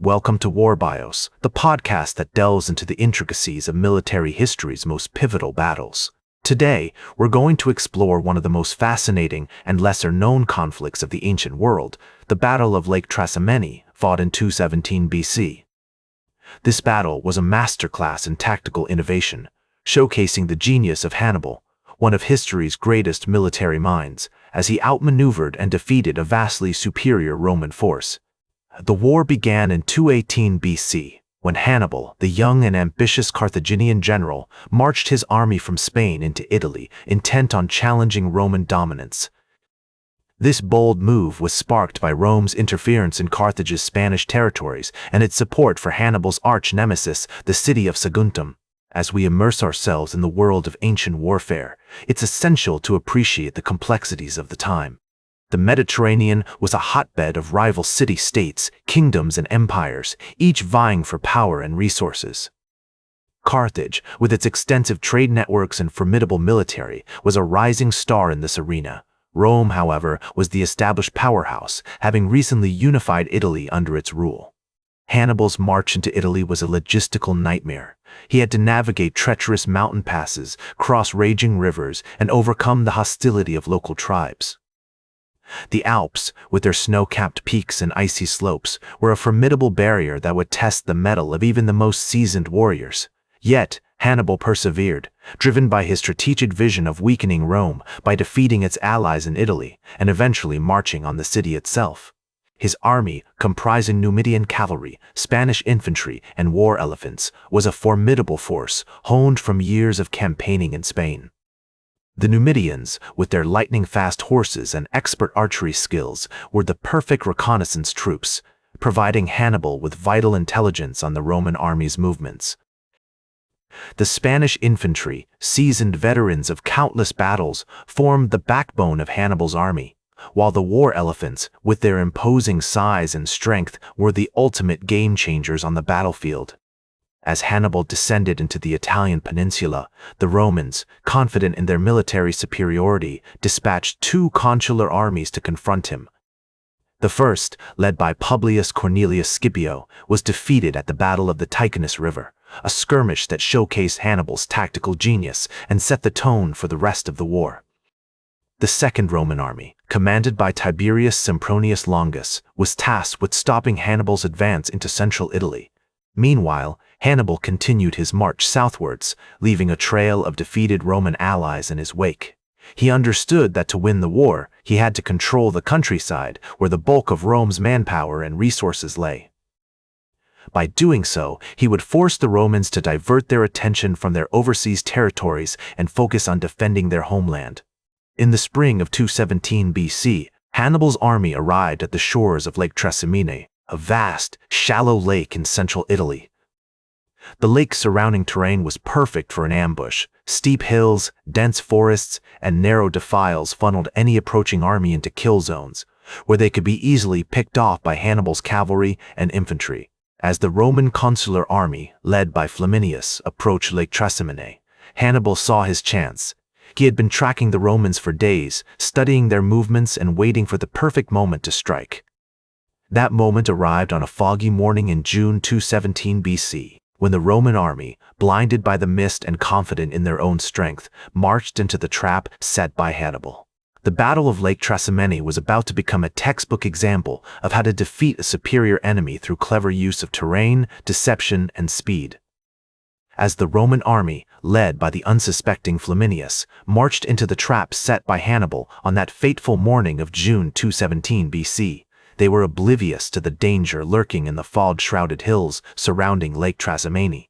Welcome to War Bios, the podcast that delves into the intricacies of military history's most pivotal battles. Today, we're going to explore one of the most fascinating and lesser-known conflicts of the ancient world, the Battle of Lake Trasimene, fought in 217 BC. This battle was a masterclass in tactical innovation, showcasing the genius of Hannibal, one of history's greatest military minds, as he outmaneuvered and defeated a vastly superior Roman force. The war began in 218 BC, when Hannibal, the young and ambitious Carthaginian general, marched his army from Spain into Italy, intent on challenging Roman dominance. This bold move was sparked by Rome's interference in Carthage's Spanish territories and its support for Hannibal's arch-nemesis, the city of Saguntum. As we immerse ourselves in the world of ancient warfare, it's essential to appreciate the complexities of the time. The Mediterranean was a hotbed of rival city-states, kingdoms, and empires, each vying for power and resources. Carthage, with its extensive trade networks and formidable military, was a rising star in this arena. Rome, however, was the established powerhouse, having recently unified Italy under its rule. Hannibal's march into Italy was a logistical nightmare. He had to navigate treacherous mountain passes, cross raging rivers, and overcome the hostility of local tribes. The Alps, with their snow-capped peaks and icy slopes, were a formidable barrier that would test the mettle of even the most seasoned warriors. Yet, Hannibal persevered, driven by his strategic vision of weakening Rome by defeating its allies in Italy and eventually marching on the city itself. His army, comprising Numidian cavalry, Spanish infantry, and war elephants, was a formidable force honed from years of campaigning in Spain. The Numidians, with their lightning-fast horses and expert archery skills, were the perfect reconnaissance troops, providing Hannibal with vital intelligence on the Roman army's movements. The Spanish infantry, seasoned veterans of countless battles, formed the backbone of Hannibal's army, while the war elephants, with their imposing size and strength, were the ultimate game-changers on the battlefield. As Hannibal descended into the Italian peninsula, the Romans, confident in their military superiority, dispatched two consular armies to confront him. The first, led by Publius Cornelius Scipio, was defeated at the Battle of the Ticinus River, a skirmish that showcased Hannibal's tactical genius and set the tone for the rest of the war. The second Roman army, commanded by Tiberius Sempronius Longus, was tasked with stopping Hannibal's advance into central Italy. Meanwhile, Hannibal continued his march southwards, leaving a trail of defeated Roman allies in his wake. He understood that to win the war, he had to control the countryside, where the bulk of Rome's manpower and resources lay. By doing so, he would force the Romans to divert their attention from their overseas territories and focus on defending their homeland. In the spring of 217 BC, Hannibal's army arrived at the shores of Lake Trasimene, a vast, shallow lake in central Italy. The lake's surrounding terrain was perfect for an ambush. Steep hills, dense forests, and narrow defiles funneled any approaching army into kill zones, where they could be easily picked off by Hannibal's cavalry and infantry. As the Roman consular army, led by Flaminius, approached Lake Trasimene, Hannibal saw his chance. He had been tracking the Romans for days, studying their movements and waiting for the perfect moment to strike. That moment arrived on a foggy morning in June 217 BC. When the Roman army, blinded by the mist and confident in their own strength, marched into the trap set by Hannibal. The Battle of Lake Trasimene was about to become a textbook example of how to defeat a superior enemy through clever use of terrain, deception, and speed. As the Roman army, led by the unsuspecting Flaminius, marched into the trap set by Hannibal on that fateful morning of June 217 BC, they were oblivious to the danger lurking in the fog-shrouded hills surrounding Lake Trasimene.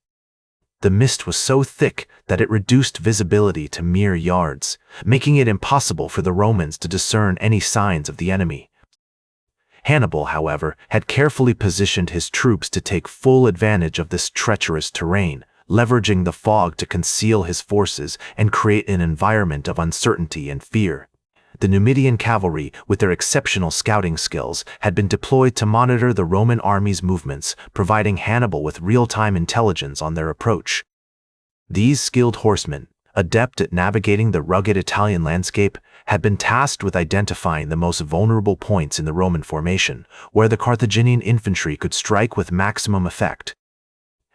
The mist was so thick that it reduced visibility to mere yards, making it impossible for the Romans to discern any signs of the enemy. Hannibal, however, had carefully positioned his troops to take full advantage of this treacherous terrain, leveraging the fog to conceal his forces and create an environment of uncertainty and fear. The Numidian cavalry, with their exceptional scouting skills, had been deployed to monitor the Roman army's movements, providing Hannibal with real-time intelligence on their approach. These skilled horsemen, adept at navigating the rugged Italian landscape, had been tasked with identifying the most vulnerable points in the Roman formation, where the Carthaginian infantry could strike with maximum effect.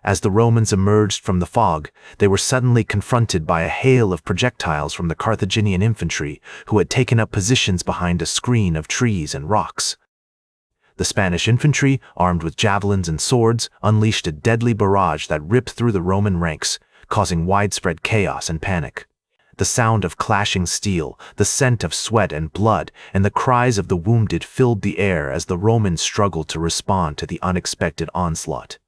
As the Romans emerged from the fog, they were suddenly confronted by a hail of projectiles from the Carthaginian infantry, who had taken up positions behind a screen of trees and rocks. The Spanish infantry, armed with javelins and swords, unleashed a deadly barrage that ripped through the Roman ranks, causing widespread chaos and panic. The sound of clashing steel, the scent of sweat and blood, and the cries of the wounded filled the air as the Romans struggled to respond to the unexpected onslaught.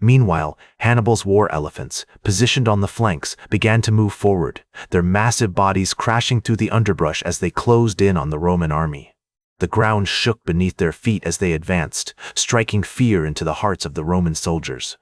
Meanwhile, Hannibal's war elephants, positioned on the flanks, began to move forward, their massive bodies crashing through the underbrush as they closed in on the Roman army. The ground shook beneath their feet as they advanced, striking fear into the hearts of the Roman soldiers.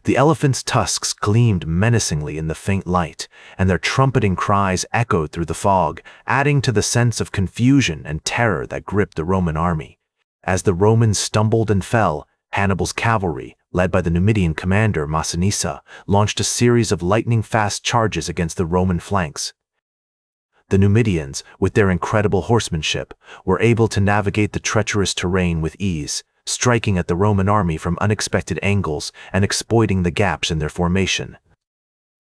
The elephants' tusks gleamed menacingly in the faint light, and their trumpeting cries echoed through the fog, adding to the sense of confusion and terror that gripped the Roman army. As the Romans stumbled and fell, Hannibal's cavalry, led by the Numidian commander Massinissa, launched a series of lightning-fast charges against the Roman flanks. The Numidians, with their incredible horsemanship, were able to navigate the treacherous terrain with ease, striking at the Roman army from unexpected angles and exploiting the gaps in their formation.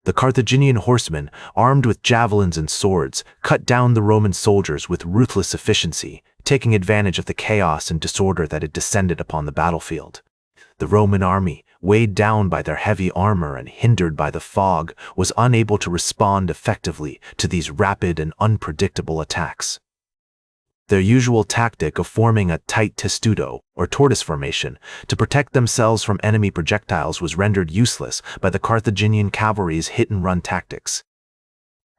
The Carthaginian horsemen, armed with javelins and swords, cut down the Roman soldiers with ruthless efficiency, taking advantage of the chaos and disorder that had descended upon the battlefield. The Roman army, weighed down by their heavy armor and hindered by the fog, was unable to respond effectively to these rapid and unpredictable attacks. Their usual tactic of forming a tight testudo, or tortoise formation, to protect themselves from enemy projectiles was rendered useless by the Carthaginian cavalry's hit-and-run tactics.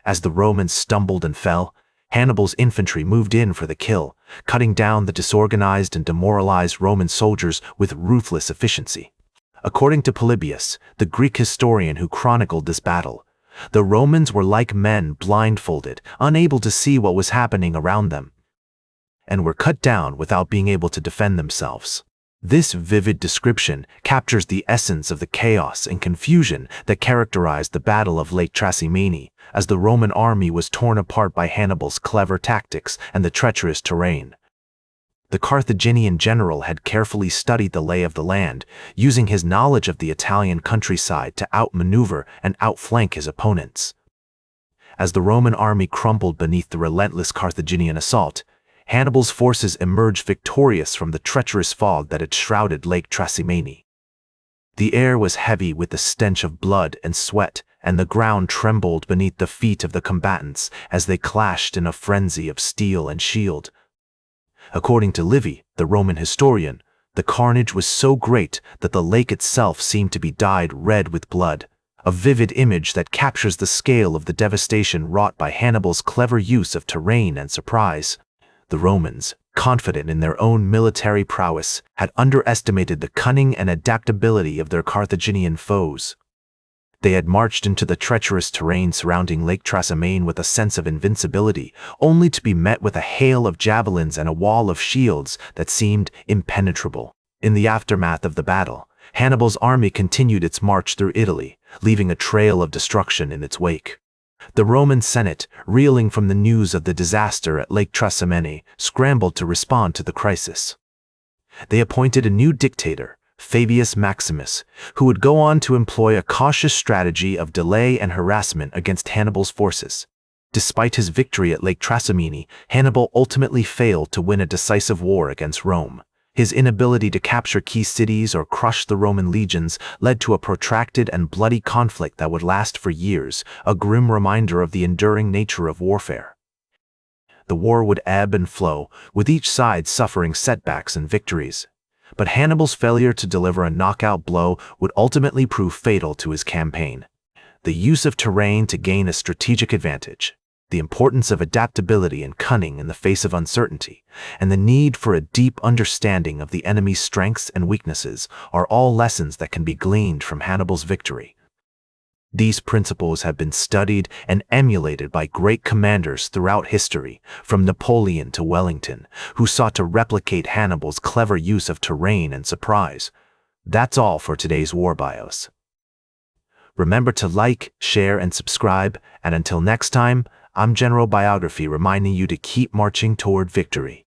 As the Romans stumbled and fell, Hannibal's infantry moved in for the kill, cutting down the disorganized and demoralized Roman soldiers with ruthless efficiency. According to Polybius, the Greek historian who chronicled this battle, the Romans were like men blindfolded, unable to see what was happening around them, and were cut down without being able to defend themselves. This vivid description captures the essence of the chaos and confusion that characterized the Battle of Lake Trasimene, as the Roman army was torn apart by Hannibal's clever tactics and the treacherous terrain. The Carthaginian general had carefully studied the lay of the land, using his knowledge of the Italian countryside to outmaneuver and outflank his opponents. As the Roman army crumbled beneath the relentless Carthaginian assault, Hannibal's forces emerged victorious from the treacherous fog that had shrouded Lake Trasimene. The air was heavy with the stench of blood and sweat, and the ground trembled beneath the feet of the combatants as they clashed in a frenzy of steel and shield. According to Livy, the Roman historian, the carnage was so great that the lake itself seemed to be dyed red with blood, a vivid image that captures the scale of the devastation wrought by Hannibal's clever use of terrain and surprise. The Romans, confident in their own military prowess, had underestimated the cunning and adaptability of their Carthaginian foes. They had marched into the treacherous terrain surrounding Lake Trasimene with a sense of invincibility, only to be met with a hail of javelins and a wall of shields that seemed impenetrable. In the aftermath of the battle, Hannibal's army continued its march through Italy, leaving a trail of destruction in its wake. The Roman Senate, reeling from the news of the disaster at Lake Trasimene, scrambled to respond to the crisis. They appointed a new dictator, Fabius Maximus, who would go on to employ a cautious strategy of delay and harassment against Hannibal's forces. Despite his victory at Lake Trasimene, Hannibal ultimately failed to win a decisive war against Rome. His inability to capture key cities or crush the Roman legions led to a protracted and bloody conflict that would last for years, a grim reminder of the enduring nature of warfare. The war would ebb and flow, with each side suffering setbacks and victories. But Hannibal's failure to deliver a knockout blow would ultimately prove fatal to his campaign. The use of terrain to gain a strategic advantage, the importance of adaptability and cunning in the face of uncertainty, and the need for a deep understanding of the enemy's strengths and weaknesses are all lessons that can be gleaned from Hannibal's victory. These principles have been studied and emulated by great commanders throughout history, from Napoleon to Wellington, who sought to replicate Hannibal's clever use of terrain and surprise. That's all for today's War Bios. Remember to like, share, and subscribe, and until next time, I'm General Biography reminding you to keep marching toward victory.